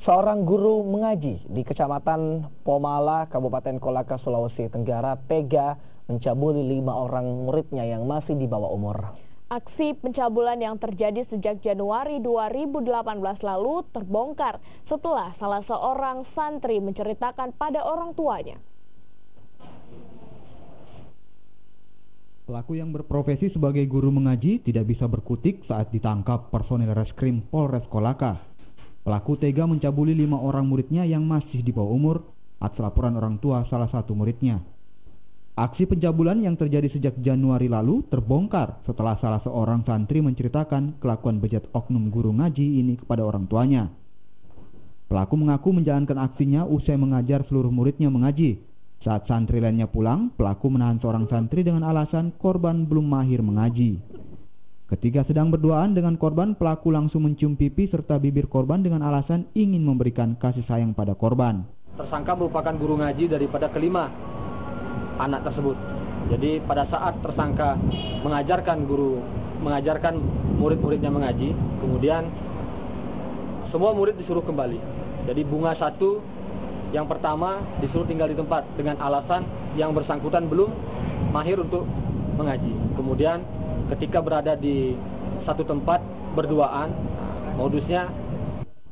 Seorang guru mengaji di Kecamatan Pomala, Kabupaten Kolaka, Sulawesi Tenggara tega mencabuli 5 orang muridnya yang masih di bawah umur. Aksi pencabulan yang terjadi sejak Januari 2018 lalu terbongkar setelah salah seorang santri menceritakan pada orang tuanya. Pelaku yang berprofesi sebagai guru mengaji tidak bisa berkutik saat ditangkap personel Reskrim Polres Kolaka. Pelaku tega mencabuli 5 orang muridnya yang masih di bawah umur atas laporan orang tua salah satu muridnya. Aksi pencabulan yang terjadi sejak Januari lalu terbongkar setelah salah seorang santri menceritakan kelakuan bejat oknum guru ngaji ini kepada orang tuanya. Pelaku mengaku menjalankan aksinya usai mengajar seluruh muridnya mengaji. Saat santri lainnya pulang, pelaku menahan seorang santri dengan alasan korban belum mahir mengaji. Ketika sedang berduaan dengan korban, pelaku langsung mencium pipi serta bibir korban dengan alasan ingin memberikan kasih sayang pada korban. Tersangka merupakan guru ngaji daripada kelima anak tersebut. Jadi pada saat tersangka mengajarkan murid-muridnya mengaji, kemudian semua murid disuruh kembali. Jadi bunga satu yang pertama disuruh tinggal di tempat dengan alasan yang bersangkutan belum mahir untuk mengaji. Kemudian ketika berada di satu tempat berduaan, modusnya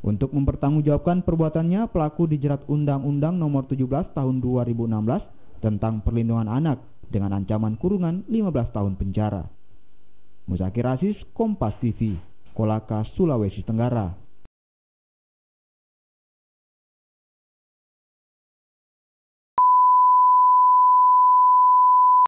untuk mempertanggungjawabkan perbuatannya, pelaku dijerat Undang-Undang Nomor 17 Tahun 2016 tentang perlindungan anak dengan ancaman kurungan 15 tahun penjara. Muzakir Aziz, Kompas TV, Kolaka, Sulawesi Tenggara.